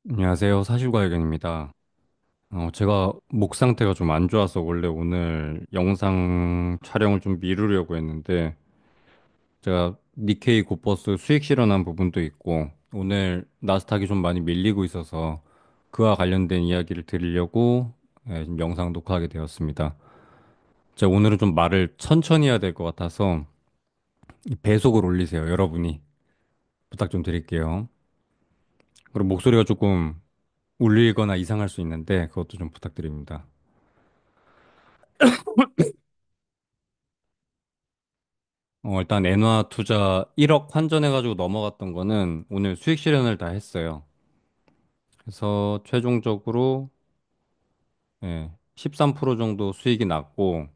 안녕하세요. 사실과학연입니다. 제가 목 상태가 좀 안 좋아서 원래 오늘 영상 촬영을 좀 미루려고 했는데 제가 니케이 곧버스 수익 실현한 부분도 있고 오늘 나스닥이 좀 많이 밀리고 있어서 그와 관련된 이야기를 드리려고 지금 영상 녹화하게 되었습니다. 제가 오늘은 좀 말을 천천히 해야 될 것 같아서 이 배속을 올리세요. 여러분이 부탁 좀 드릴게요. 그리고 목소리가 조금 울리거나 이상할 수 있는데 그것도 좀 부탁드립니다. 일단 엔화 투자 1억 환전해가지고 넘어갔던 거는 오늘 수익 실현을 다 했어요. 그래서 최종적으로 13% 정도 수익이 났고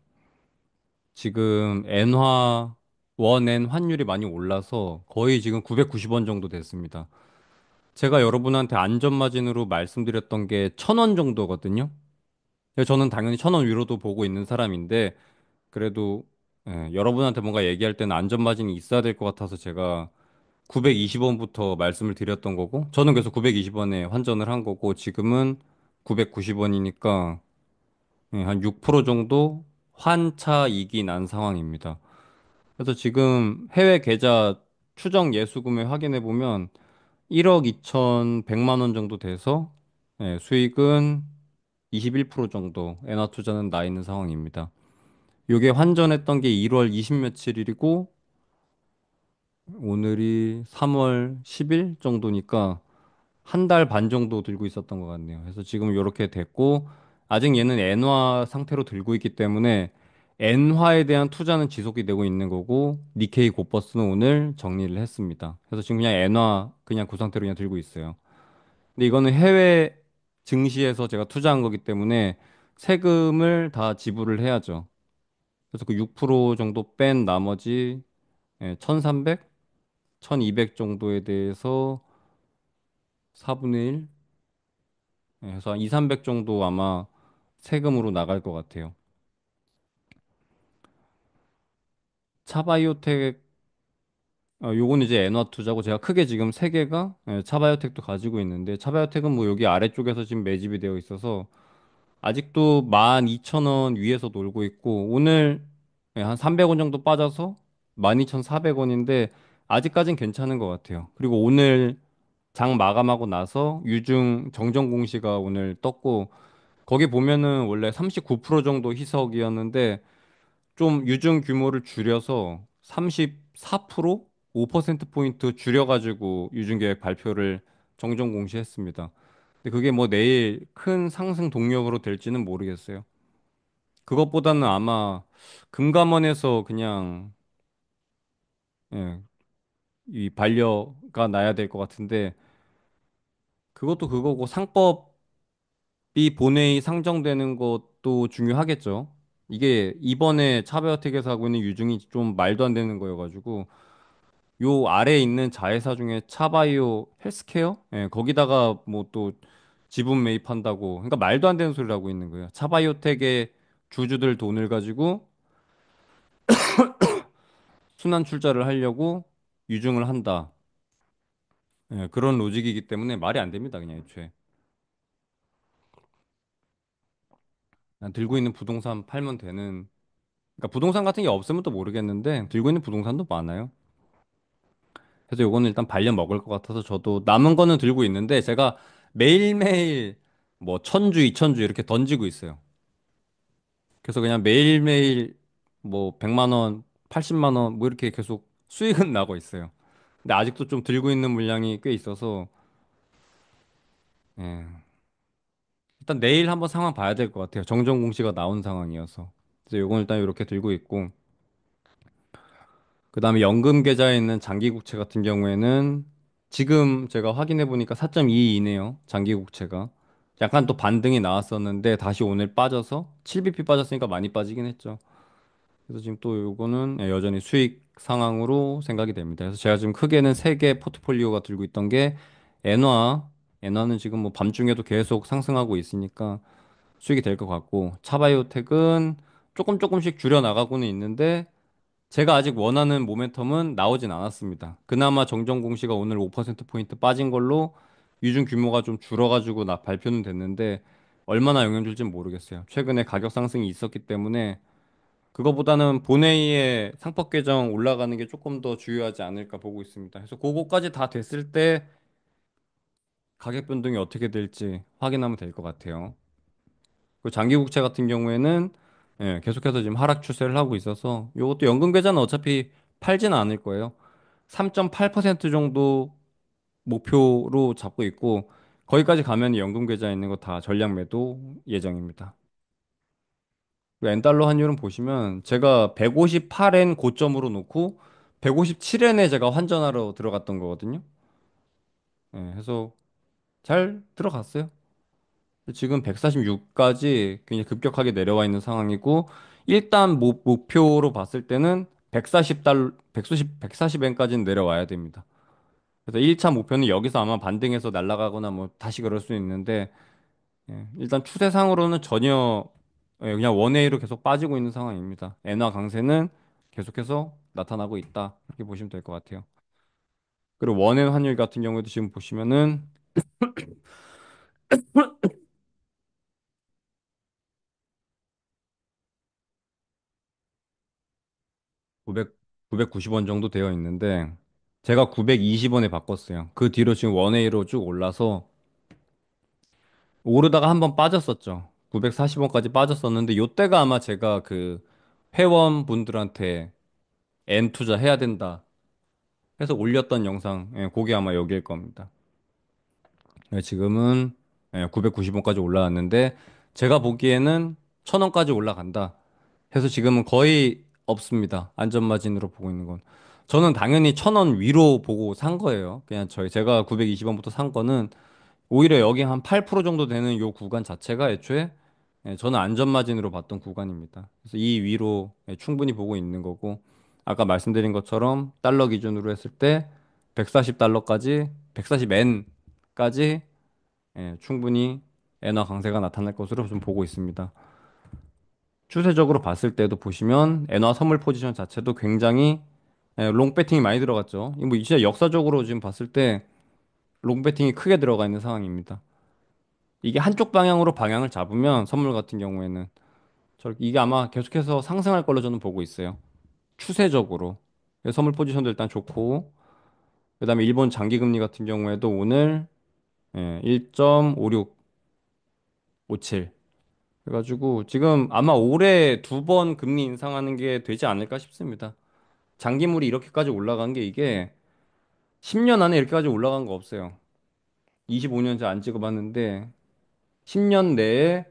지금 엔화 원엔 환율이 많이 올라서 거의 지금 990원 정도 됐습니다. 제가 여러분한테 안전마진으로 말씀드렸던 게 1,000원 정도거든요. 그래서 저는 당연히 1,000원 위로도 보고 있는 사람인데 그래도 여러분한테 뭔가 얘기할 때는 안전마진이 있어야 될 것 같아서 제가 920원부터 말씀을 드렸던 거고, 저는 그래서 920원에 환전을 한 거고, 지금은 990원이니까 한 6% 정도 환차익이 난 상황입니다. 그래서 지금 해외 계좌 추정 예수금액 확인해 보면 1억 2,100만 원 정도 돼서 수익은 21% 정도 엔화 투자는 나 있는 상황입니다. 요게 환전했던 게 1월 20 며칠이고 오늘이 3월 10일 정도니까 한 달 반 정도 들고 있었던 것 같네요. 그래서 지금 이렇게 됐고, 아직 얘는 엔화 상태로 들고 있기 때문에 엔화에 대한 투자는 지속이 되고 있는 거고, 니케이 곧버스는 오늘 정리를 했습니다. 그래서 지금 그냥 엔화 그냥 그 상태로 그냥 들고 있어요. 근데 이거는 해외 증시에서 제가 투자한 거기 때문에 세금을 다 지불을 해야죠. 그래서 그 6% 정도 뺀 나머지 1,300, 1,200 정도에 대해서 4분의 1? 그래서 한 2, 300 정도 아마 세금으로 나갈 것 같아요. 차바이오텍, 요거는 이제 엔화 투자고 제가 크게 지금 세 개가 차바이오텍도 가지고 있는데 차바이오텍은 뭐 여기 아래쪽에서 지금 매집이 되어 있어서 아직도 12,000원 위에서 놀고 있고 오늘 한 300원 정도 빠져서 12,400원인데 아직까진 괜찮은 것 같아요. 그리고 오늘 장 마감하고 나서 유중 정정 공시가 오늘 떴고 거기 보면은 원래 39% 정도 희석이었는데 좀 유증 규모를 줄여서 34%? 5%포인트 줄여가지고 유증계획 발표를 정정 공시했습니다. 근데 그게 뭐 내일 큰 상승 동력으로 될지는 모르겠어요. 그것보다는 아마 금감원에서 그냥 예, 이 반려가 나야 될 것 같은데 그것도 그거고 상법이 본회의 상정되는 것도 중요하겠죠. 이게 이번에 차별택에서 하고 있는 유증이 좀 말도 안 되는 거여가지고 요 아래에 있는 자회사 중에 차바이오 헬스케어? 예, 거기다가 뭐 또 지분 매입한다고. 그러니까 말도 안 되는 소리를 하고 있는 거예요. 차바이오텍의 주주들 돈을 가지고 순환 출자를 하려고 유증을 한다. 예, 그런 로직이기 때문에 말이 안 됩니다. 그냥 애초에. 그냥 들고 있는 부동산 팔면 되는. 그러니까 부동산 같은 게 없으면 또 모르겠는데 들고 있는 부동산도 많아요. 그래서 요거는 일단 발려 먹을 것 같아서 저도 남은 거는 들고 있는데 제가 매일매일 뭐 1,000주, 2,000주 이렇게 던지고 있어요. 그래서 그냥 매일매일 뭐 100만 원, 80만 원 뭐 이렇게 계속 수익은 나고 있어요. 근데 아직도 좀 들고 있는 물량이 꽤 있어서 예. 일단 내일 한번 상황 봐야 될 것 같아요. 정정 공시가 나온 상황이어서. 그래서 요건 일단 이렇게 들고 있고 그다음에 연금 계좌에 있는 장기 국채 같은 경우에는 지금 제가 확인해 보니까 4.22이네요. 장기 국채가. 약간 또 반등이 나왔었는데 다시 오늘 빠져서 7bp 빠졌으니까 많이 빠지긴 했죠. 그래서 지금 또 요거는 여전히 수익 상황으로 생각이 됩니다. 그래서 제가 지금 크게는 세 개 포트폴리오가 들고 있던 게 엔화, 엔화는 지금 뭐 밤중에도 계속 상승하고 있으니까 수익이 될 것 같고 차바이오텍은 조금 조금씩 줄여 나가고는 있는데 제가 아직 원하는 모멘텀은 나오진 않았습니다. 그나마 정정 공시가 오늘 5%포인트 빠진 걸로 유증 규모가 좀 줄어가지고 발표는 됐는데 얼마나 영향 줄지는 모르겠어요. 최근에 가격 상승이 있었기 때문에 그거보다는 본회의에 상법 개정 올라가는 게 조금 더 중요하지 않을까 보고 있습니다. 그래서 그거까지 다 됐을 때 가격 변동이 어떻게 될지 확인하면 될 것 같아요. 그 장기 국채 같은 경우에는 예, 계속해서 지금 하락 추세를 하고 있어서 이것도 연금 계좌는 어차피 팔지는 않을 거예요. 3.8% 정도 목표로 잡고 있고 거기까지 가면 연금 계좌에 있는 거 다 전량 매도 예정입니다. 엔달러 환율은 보시면 제가 158엔 고점으로 놓고 157엔에 제가 환전하러 들어갔던 거거든요. 예, 해서 잘 들어갔어요. 지금 146까지 굉장히 급격하게 내려와 있는 상황이고 일단 목표로 봤을 때는 140엔까지는 내려와야 됩니다. 그래서 1차 목표는 여기서 아마 반등해서 날아가거나 뭐 다시 그럴 수 있는데 예, 일단 추세상으로는 전혀 예, 그냥 원웨이로 계속 빠지고 있는 상황입니다. 엔화 강세는 계속해서 나타나고 있다. 이렇게 보시면 될 것 같아요. 그리고 원엔 환율 같은 경우에도 지금 보시면은 900, 990원 정도 되어 있는데 제가 920원에 바꿨어요. 그 뒤로 지금 원웨이로 쭉 올라서 오르다가 한번 빠졌었죠. 940원까지 빠졌었는데 요때가 아마 제가 그 회원분들한테 N 투자 해야 된다 해서 올렸던 영상, 예, 그게 아마 여기일 겁니다. 예, 지금은 990원까지 올라왔는데 제가 보기에는 1000원까지 올라간다 해서 지금은 거의 없습니다. 안전마진으로 보고 있는 건. 저는 당연히 1000원 위로 보고 산 거예요. 그냥 제가 920원부터 산 거는 오히려 여기 한 8% 정도 되는 요 구간 자체가 애초에 저는 안전마진으로 봤던 구간입니다. 그래서 이 위로 충분히 보고 있는 거고 아까 말씀드린 것처럼 달러 기준으로 했을 때 140달러까지 140엔까지 충분히 엔화 강세가 나타날 것으로 좀 보고 있습니다. 추세적으로 봤을 때도 보시면 엔화 선물 포지션 자체도 굉장히 롱 배팅이 많이 들어갔죠. 이뭐 진짜 역사적으로 지금 봤을 때 롱 배팅이 크게 들어가 있는 상황입니다. 이게 한쪽 방향으로 방향을 잡으면 선물 같은 경우에는 이게 아마 계속해서 상승할 걸로 저는 보고 있어요. 추세적으로. 그래서 선물 포지션도 일단 좋고 그다음에 일본 장기 금리 같은 경우에도 오늘 1.5657 그래가지고 지금 아마 올해 두 번 금리 인상하는 게 되지 않을까 싶습니다. 장기물이 이렇게까지 올라간 게 이게 10년 안에 이렇게까지 올라간 거 없어요. 25년째 안 찍어봤는데 10년 내에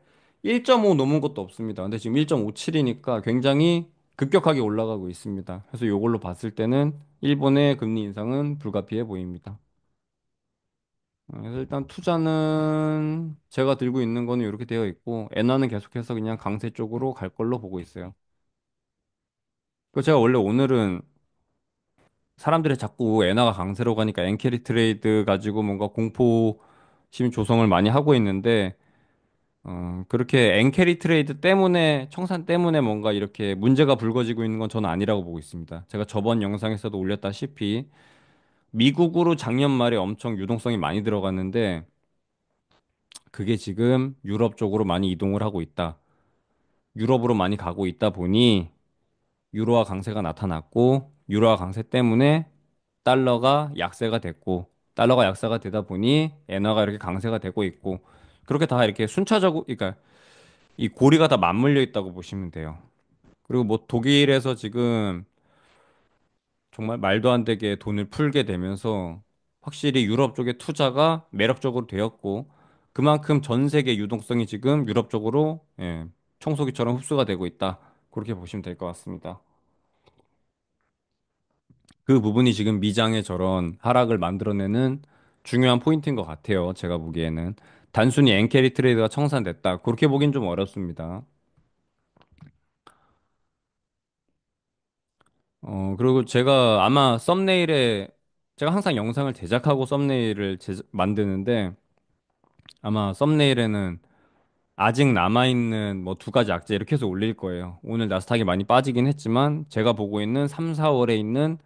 1.5 넘은 것도 없습니다. 근데 지금 1.57이니까 굉장히 급격하게 올라가고 있습니다. 그래서 이걸로 봤을 때는 일본의 금리 인상은 불가피해 보입니다. 그래서 일단 투자는 제가 들고 있는 거는 이렇게 되어 있고 엔화는 계속해서 그냥 강세 쪽으로 갈 걸로 보고 있어요. 그 제가 원래 오늘은 사람들이 자꾸 엔화가 강세로 가니까 엔캐리 트레이드 가지고 뭔가 공포심 조성을 많이 하고 있는데 그렇게 엔캐리 트레이드 때문에 청산 때문에 뭔가 이렇게 문제가 불거지고 있는 건 저는 아니라고 보고 있습니다. 제가 저번 영상에서도 올렸다시피 미국으로 작년 말에 엄청 유동성이 많이 들어갔는데 그게 지금 유럽 쪽으로 많이 이동을 하고 있다. 유럽으로 많이 가고 있다 보니 유로화 강세가 나타났고 유로화 강세 때문에 달러가 약세가 됐고 달러가 약세가 되다 보니 엔화가 이렇게 강세가 되고 있고 그렇게 다 이렇게 순차적으로 그러니까 이 고리가 다 맞물려 있다고 보시면 돼요. 그리고 뭐 독일에서 지금 정말 말도 안 되게 돈을 풀게 되면서 확실히 유럽 쪽의 투자가 매력적으로 되었고 그만큼 전 세계 유동성이 지금 유럽 쪽으로 청소기처럼 흡수가 되고 있다. 그렇게 보시면 될 것 같습니다. 그 부분이 지금 미장의 저런 하락을 만들어내는 중요한 포인트인 것 같아요. 제가 보기에는. 단순히 엔캐리 트레이드가 청산됐다. 그렇게 보긴 좀 어렵습니다. 그리고 제가 아마 썸네일에, 제가 항상 영상을 제작하고 썸네일을 만드는데, 아마 썸네일에는 아직 남아있는 뭐 두 가지 악재 이렇게 해서 올릴 거예요. 오늘 나스닥이 많이 빠지긴 했지만, 제가 보고 있는 3, 4월에 있는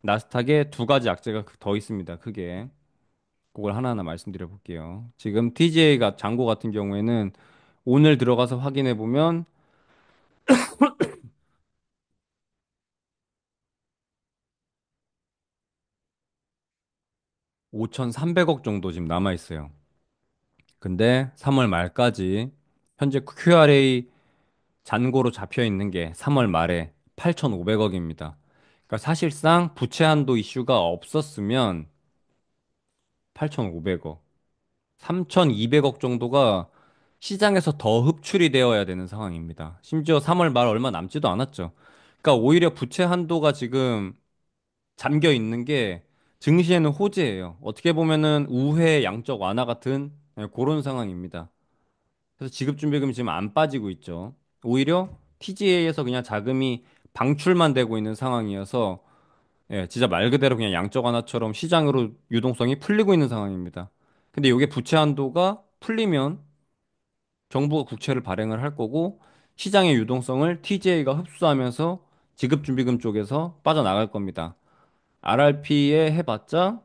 나스닥에 두 가지 악재가 더 있습니다. 크게. 그걸 하나하나 말씀드려 볼게요. 지금 TGA가 잔고 같은 경우에는 오늘 들어가서 확인해 보면 5,300억 정도 지금 남아 있어요. 근데 3월 말까지 현재 QRA 잔고로 잡혀 있는 게 3월 말에 8,500억입니다. 그러니까 사실상 부채 한도 이슈가 없었으면 8,500억, 3,200억 정도가 시장에서 더 흡출이 되어야 되는 상황입니다. 심지어 3월 말 얼마 남지도 않았죠. 그러니까 오히려 부채 한도가 지금 잠겨 있는 게 증시에는 호재예요. 어떻게 보면은 우회 양적 완화 같은 그런 상황입니다. 그래서 지급준비금이 지금 안 빠지고 있죠. 오히려 TGA에서 그냥 자금이 방출만 되고 있는 상황이어서 진짜 말 그대로 그냥 양적 완화처럼 시장으로 유동성이 풀리고 있는 상황입니다. 근데 이게 부채 한도가 풀리면 정부가 국채를 발행을 할 거고 시장의 유동성을 TGA가 흡수하면서 지급준비금 쪽에서 빠져나갈 겁니다. RRP에 해봤자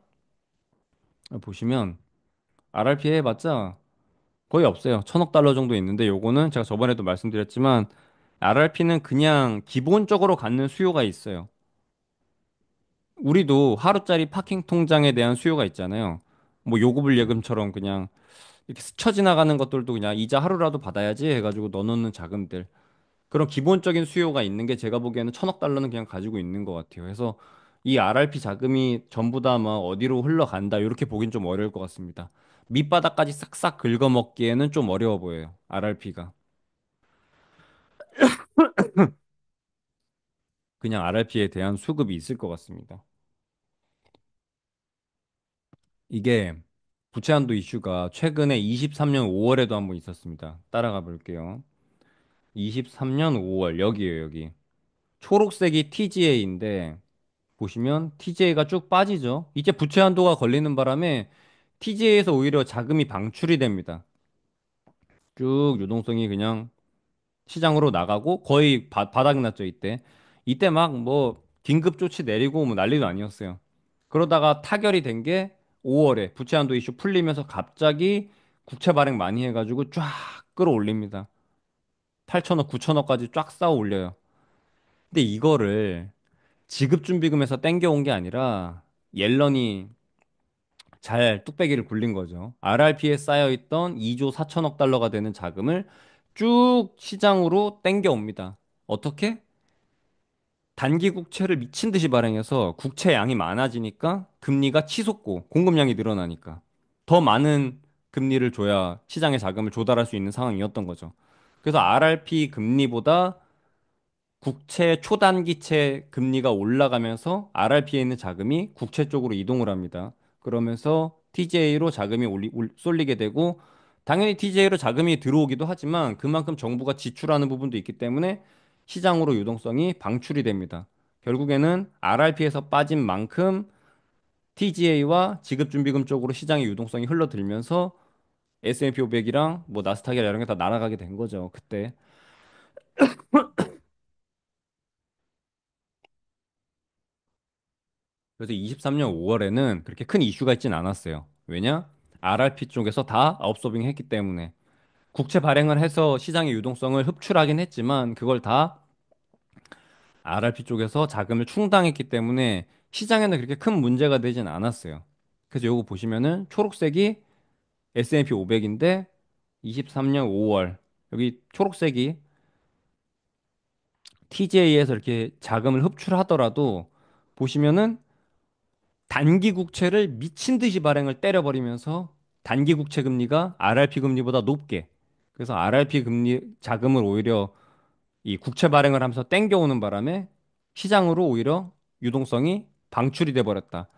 보시면 RRP에 해봤자 거의 없어요. 1,000억 달러 정도 있는데 요거는 제가 저번에도 말씀드렸지만 RRP는 그냥 기본적으로 갖는 수요가 있어요. 우리도 하루짜리 파킹 통장에 대한 수요가 있잖아요. 뭐 요구불 예금처럼 그냥 이렇게 스쳐 지나가는 것들도 그냥 이자 하루라도 받아야지 해가지고 넣어놓는 자금들. 그런 기본적인 수요가 있는 게 제가 보기에는 1,000억 달러는 그냥 가지고 있는 것 같아요. 그래서 이 RRP 자금이 전부 다 막 어디로 흘러간다 이렇게 보긴 좀 어려울 것 같습니다. 밑바닥까지 싹싹 긁어먹기에는 좀 어려워 보여요. RRP가. 그냥 RRP에 대한 수급이 있을 것 같습니다. 이게 부채한도 이슈가 최근에 23년 5월에도 한번 있었습니다. 따라가 볼게요. 23년 5월 여기에요, 여기. 초록색이 TGA인데 보시면 TJ가 쭉 빠지죠. 이제 부채 한도가 걸리는 바람에 TJ에서 오히려 자금이 방출이 됩니다. 쭉 유동성이 그냥 시장으로 나가고 거의 바닥 났죠, 이때. 이때 막 뭐 긴급 조치 내리고 뭐 난리도 아니었어요. 그러다가 타결이 된 게 5월에 부채 한도 이슈 풀리면서 갑자기 국채 발행 많이 해가지고 쫙 끌어올립니다. 8천억, 9천억까지 쫙 쌓아 올려요. 근데 이거를 지급준비금에서 땡겨온 게 아니라 옐런이 잘 뚝배기를 굴린 거죠. RRP에 쌓여있던 2조 4천억 달러가 되는 자금을 쭉 시장으로 땡겨옵니다. 어떻게? 단기 국채를 미친 듯이 발행해서 국채 양이 많아지니까 금리가 치솟고 공급량이 늘어나니까 더 많은 금리를 줘야 시장의 자금을 조달할 수 있는 상황이었던 거죠. 그래서 RRP 금리보다 국채 초단기채 금리가 올라가면서 RRP에 있는 자금이 국채 쪽으로 이동을 합니다. 그러면서 TJ로 자금이 쏠리게 되고 당연히 TJ로 자금이 들어오기도 하지만 그만큼 정부가 지출하는 부분도 있기 때문에 시장으로 유동성이 방출이 됩니다. 결국에는 RRP에서 빠진 만큼 TGA와 지급준비금 쪽으로 시장의 유동성이 흘러들면서 S&P 500이랑 뭐 나스닥이랑 이런 게 다 날아가게 된 거죠. 그때. 그래서 23년 5월에는 그렇게 큰 이슈가 있진 않았어요. 왜냐? RRP 쪽에서 다 아웃소빙 했기 때문에. 국채 발행을 해서 시장의 유동성을 흡출하긴 했지만 그걸 다 RRP 쪽에서 자금을 충당했기 때문에 시장에는 그렇게 큰 문제가 되진 않았어요. 그래서 요거 보시면은 초록색이 S&P 500인데 23년 5월 여기 초록색이 TJ에서 이렇게 자금을 흡출하더라도 보시면은 단기 국채를 미친 듯이 발행을 때려버리면서 단기 국채 금리가 RRP 금리보다 높게 그래서 RRP 금리 자금을 오히려 이 국채 발행을 하면서 땡겨오는 바람에 시장으로 오히려 유동성이 방출이 돼 버렸다.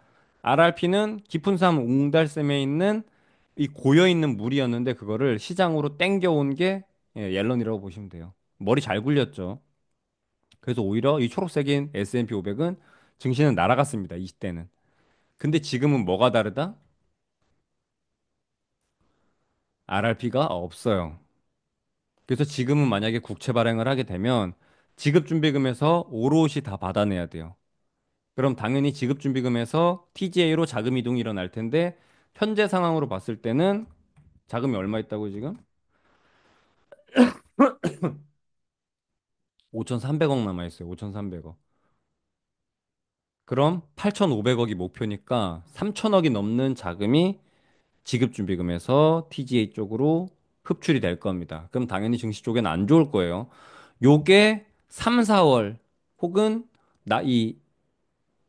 RRP는 깊은 삶 옹달샘에 있는 이 고여 있는 물이었는데 그거를 시장으로 땡겨온 게 옐런이라고 보시면 돼요. 머리 잘 굴렸죠. 그래서 오히려 이 초록색인 S&P 500은 증시는 날아갔습니다. 이 시대는. 근데 지금은 뭐가 다르다? RRP가 없어요. 그래서 지금은 만약에 국채 발행을 하게 되면 지급준비금에서 오롯이 다 받아내야 돼요. 그럼 당연히 지급준비금에서 TGA로 자금 이동이 일어날 텐데 현재 상황으로 봤을 때는 자금이 얼마 있다고 지금? 5,300억 남아 있어요. 5,300억. 그럼 8,500억이 목표니까 3,000억이 넘는 자금이 지급준비금에서 TGA 쪽으로 흡출이 될 겁니다. 그럼 당연히 증시 쪽에는 안 좋을 거예요. 요게 3, 4월 혹은 이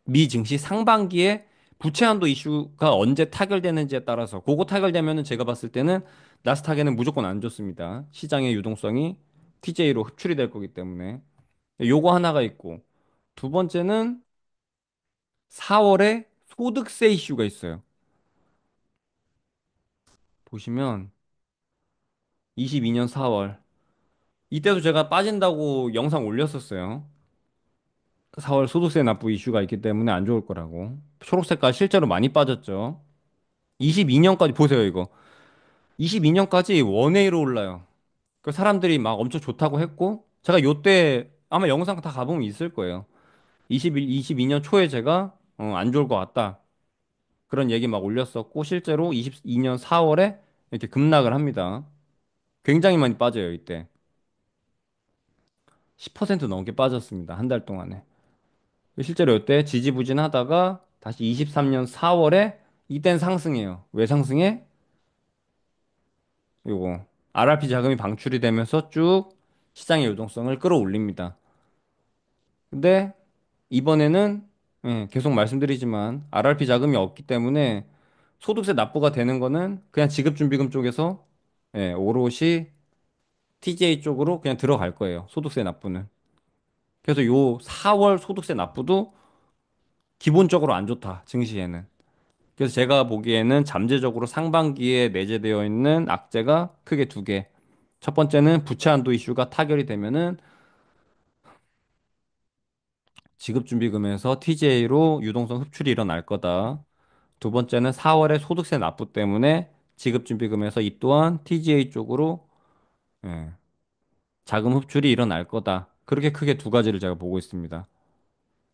미 증시 상반기에 부채 한도 이슈가 언제 타결되는지에 따라서 그거 타결되면은 제가 봤을 때는 나스닥에는 무조건 안 좋습니다. 시장의 유동성이 TJ로 흡출이 될 거기 때문에 요거 하나가 있고 두 번째는 4월에 소득세 이슈가 있어요. 보시면 22년 4월 이때도 제가 빠진다고 영상 올렸었어요. 4월 소득세 납부 이슈가 있기 때문에 안 좋을 거라고. 초록색깔 실제로 많이 빠졌죠. 22년까지 보세요, 이거. 22년까지 원웨이로 올라요. 그 사람들이 막 엄청 좋다고 했고, 제가 요때 아마 영상 다 가보면 있을 거예요. 22년 초에 제가 안 좋을 것 같다. 그런 얘기 막 올렸었고, 실제로 22년 4월에 이렇게 급락을 합니다. 굉장히 많이 빠져요, 이때. 10% 넘게 빠졌습니다. 한 달 동안에. 실제로 이때 지지부진하다가 다시 23년 4월에 이땐 상승해요. 왜 상승해? 요거 RRP 자금이 방출이 되면서 쭉 시장의 유동성을 끌어올립니다. 근데 이번에는 계속 말씀드리지만 RRP 자금이 없기 때문에 소득세 납부가 되는 거는 그냥 지급준비금 쪽에서 오롯이 TJ 쪽으로 그냥 들어갈 거예요. 소득세 납부는. 그래서 요 4월 소득세 납부도 기본적으로 안 좋다. 증시에는. 그래서 제가 보기에는 잠재적으로 상반기에 내재되어 있는 악재가 크게 두 개. 첫 번째는 부채 한도 이슈가 타결이 되면은 지급준비금에서 TJ로 유동성 흡출이 일어날 거다. 두 번째는 4월에 소득세 납부 때문에 지급준비금에서 이 또한 TJ 쪽으로 예, 자금 흡출이 일어날 거다. 그렇게 크게 두 가지를 제가 보고 있습니다.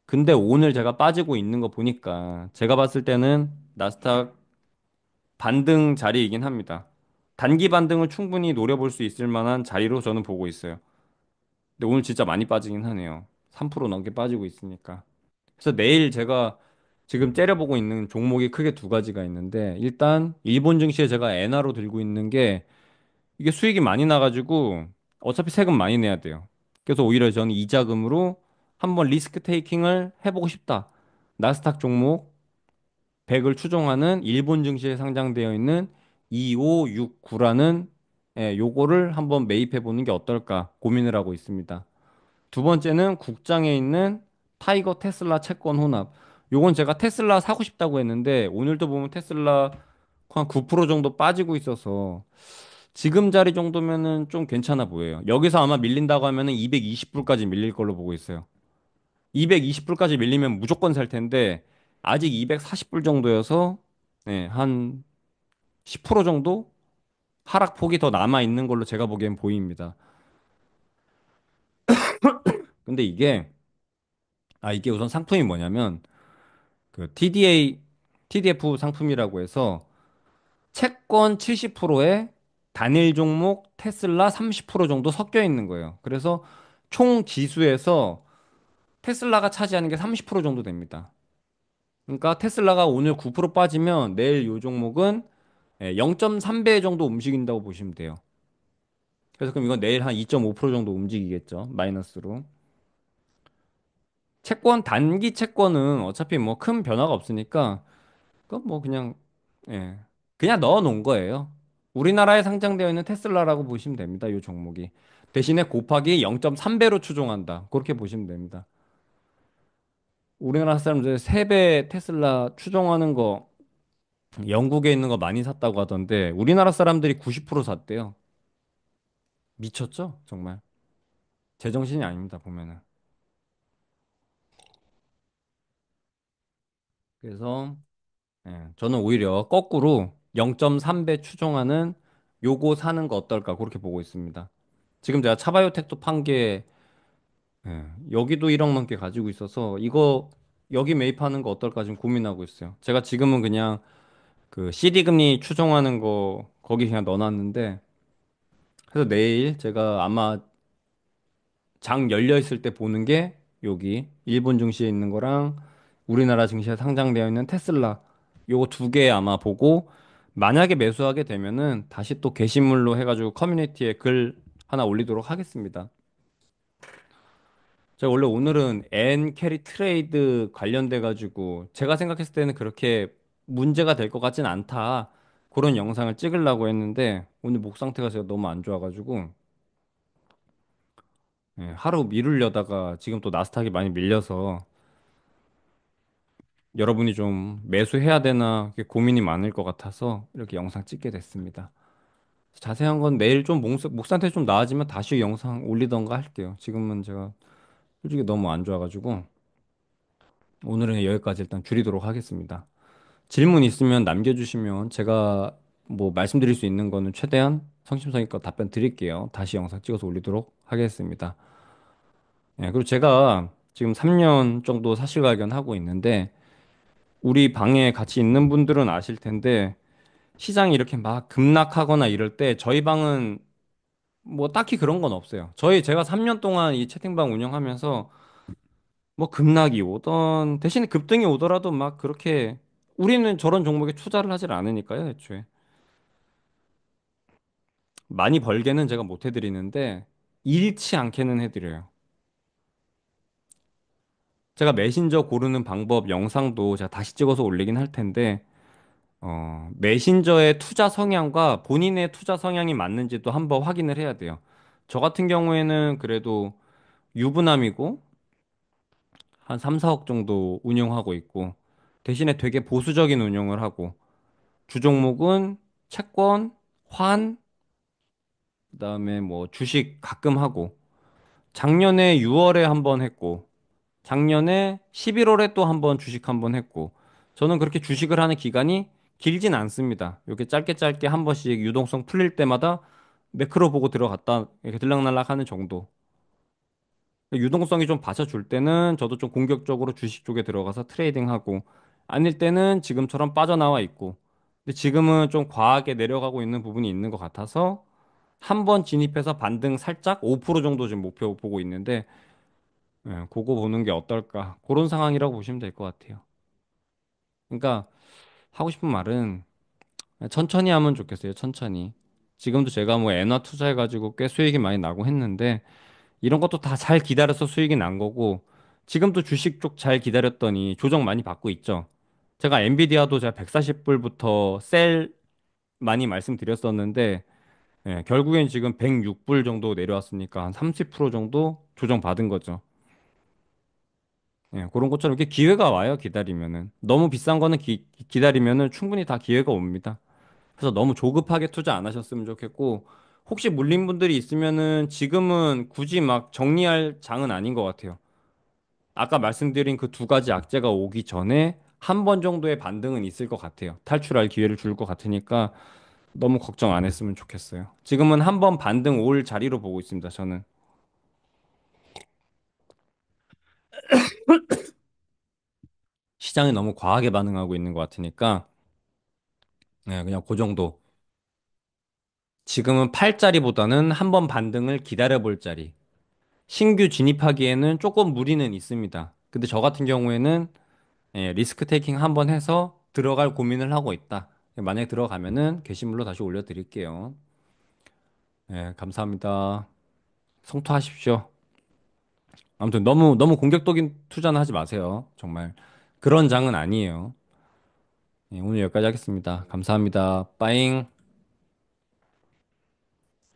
근데 오늘 제가 빠지고 있는 거 보니까 제가 봤을 때는 나스닥 반등 자리이긴 합니다. 단기 반등을 충분히 노려볼 수 있을 만한 자리로 저는 보고 있어요. 근데 오늘 진짜 많이 빠지긴 하네요. 3% 넘게 빠지고 있으니까. 그래서 내일 제가 지금 째려보고 있는 종목이 크게 두 가지가 있는데 일단 일본 증시에 제가 엔화로 들고 있는 게 이게 수익이 많이 나가지고 어차피 세금 많이 내야 돼요. 그래서 오히려 저는 이자금으로 한번 리스크 테이킹을 해보고 싶다. 나스닥 종목 100을 추종하는 일본 증시에 상장되어 있는 2569라는 요거를 한번 매입해 보는 게 어떨까 고민을 하고 있습니다. 두 번째는 국장에 있는 타이거 테슬라 채권 혼합. 요건 제가 테슬라 사고 싶다고 했는데 오늘도 보면 테슬라 한 9% 정도 빠지고 있어서 지금 자리 정도면은 좀 괜찮아 보여요. 여기서 아마 밀린다고 하면은 220불까지 밀릴 걸로 보고 있어요. 220불까지 밀리면 무조건 살 텐데 아직 240불 정도여서 한 10% 정도 하락폭이 더 남아 있는 걸로 제가 보기엔 보입니다. 근데 이게 우선 상품이 뭐냐면 그 TDF 상품이라고 해서 채권 70%에 단일 종목 테슬라 30% 정도 섞여 있는 거예요. 그래서 총 지수에서 테슬라가 차지하는 게 30% 정도 됩니다. 그러니까 테슬라가 오늘 9% 빠지면 내일 요 종목은 0.3배 정도 움직인다고 보시면 돼요. 그래서 그럼 이건 내일 한 2.5% 정도 움직이겠죠. 마이너스로. 단기 채권은 어차피 뭐 큰 변화가 없으니까 그건 뭐 예, 그냥 넣어 놓은 거예요. 우리나라에 상장되어 있는 테슬라라고 보시면 됩니다. 이 종목이. 대신에 곱하기 0.3배로 추종한다. 그렇게 보시면 됩니다. 우리나라 사람들 3배 테슬라 추종하는 거 영국에 있는 거 많이 샀다고 하던데 우리나라 사람들이 90% 샀대요. 미쳤죠? 정말. 제정신이 아닙니다. 보면은. 그래서 저는 오히려 거꾸로 0.3배 추종하는 요거 사는 거 어떨까 그렇게 보고 있습니다. 지금 제가 차바이오텍도 판게 여기도 1억 넘게 가지고 있어서 이거 여기 매입하는 거 어떨까 지금 고민하고 있어요. 제가 지금은 그냥 그 CD 금리 추정하는 거 거기 그냥 넣어놨는데 그래서 내일 제가 아마 장 열려 있을 때 보는 게 여기 일본 증시에 있는 거랑 우리나라 증시에 상장되어 있는 테슬라 요거 두 개 아마 보고 만약에 매수하게 되면은 다시 또 게시물로 해가지고 커뮤니티에 글 하나 올리도록 하겠습니다. 제가 원래 오늘은 엔 캐리 트레이드 관련돼 가지고 제가 생각했을 때는 그렇게 문제가 될 것 같진 않다. 그런 영상을 찍으려고 했는데 오늘 목 상태가 제가 너무 안 좋아가지고 예, 하루 미루려다가 지금 또 나스닥이 많이 밀려서 여러분이 좀 매수해야 되나 이렇게 고민이 많을 것 같아서 이렇게 영상 찍게 됐습니다. 자세한 건 내일 좀 목 상태 좀 나아지면 다시 영상 올리던가 할게요. 지금은 제가 솔직히 너무 안 좋아가지고 오늘은 여기까지 일단 줄이도록 하겠습니다. 질문 있으면 남겨주시면 제가 뭐 말씀드릴 수 있는 거는 최대한 성심성의껏 답변 드릴게요. 다시 영상 찍어서 올리도록 하겠습니다. 예, 그리고 제가 지금 3년 정도 사실발견 하고 있는데 우리 방에 같이 있는 분들은 아실 텐데 시장이 이렇게 막 급락하거나 이럴 때 저희 방은 뭐 딱히 그런 건 없어요. 제가 3년 동안 이 채팅방 운영하면서 뭐 급락이 오던 대신에 급등이 오더라도 막 그렇게 우리는 저런 종목에 투자를 하질 않으니까요, 애초에. 많이 벌게는 제가 못 해드리는데 잃지 않게는 해드려요. 제가 메신저 고르는 방법 영상도 제가 다시 찍어서 올리긴 할 텐데 메신저의 투자 성향과 본인의 투자 성향이 맞는지도 한번 확인을 해야 돼요. 저 같은 경우에는 그래도 유부남이고 한 3, 4억 정도 운용하고 있고 대신에 되게 보수적인 운용을 하고 주 종목은 채권, 환, 그다음에 뭐 주식 가끔 하고 작년에 6월에 한번 했고 작년에 11월에 또 한번 주식 한번 했고, 저는 그렇게 주식을 하는 기간이 길진 않습니다. 이렇게 짧게 짧게 한 번씩 유동성 풀릴 때마다 매크로 보고 들어갔다 이렇게 들락날락 하는 정도. 유동성이 좀 받쳐줄 때는 저도 좀 공격적으로 주식 쪽에 들어가서 트레이딩하고, 아닐 때는 지금처럼 빠져나와 있고, 근데 지금은 좀 과하게 내려가고 있는 부분이 있는 것 같아서 한 번 진입해서 반등 살짝 5% 정도 지금 목표 보고 있는데, 예, 그거 보는 게 어떨까? 그런 상황이라고 보시면 될 것 같아요. 그러니까 하고 싶은 말은 천천히 하면 좋겠어요. 천천히. 지금도 제가 뭐 엔화 투자해가지고 꽤 수익이 많이 나고 했는데 이런 것도 다 잘 기다려서 수익이 난 거고 지금도 주식 쪽 잘 기다렸더니 조정 많이 받고 있죠. 제가 엔비디아도 제가 140불부터 셀 많이 말씀드렸었는데 예, 결국엔 지금 106불 정도 내려왔으니까 한 30% 정도 조정 받은 거죠. 예, 그런 것처럼 이렇게 기회가 와요, 기다리면은. 너무 비싼 거는 기다리면은 충분히 다 기회가 옵니다. 그래서 너무 조급하게 투자 안 하셨으면 좋겠고, 혹시 물린 분들이 있으면은 지금은 굳이 막 정리할 장은 아닌 것 같아요. 아까 말씀드린 그 두 가지 악재가 오기 전에 한 번 정도의 반등은 있을 것 같아요. 탈출할 기회를 줄 것 같으니까 너무 걱정 안 했으면 좋겠어요. 지금은 한 번 반등 올 자리로 보고 있습니다, 저는. 시장이 너무 과하게 반응하고 있는 것 같으니까, 네, 그냥 그 정도. 지금은 팔 자리보다는 한 번 반등을 기다려 볼 자리. 신규 진입하기에는 조금 무리는 있습니다. 근데 저 같은 경우에는 예, 리스크 테이킹 한 번 해서 들어갈 고민을 하고 있다. 만약에 들어가면은 게시물로 다시 올려드릴게요. 예, 감사합니다. 성투하십시오. 아무튼 너무 공격적인 투자는 하지 마세요. 정말 그런 장은 아니에요. 예, 오늘 여기까지 하겠습니다. 감사합니다. 빠잉.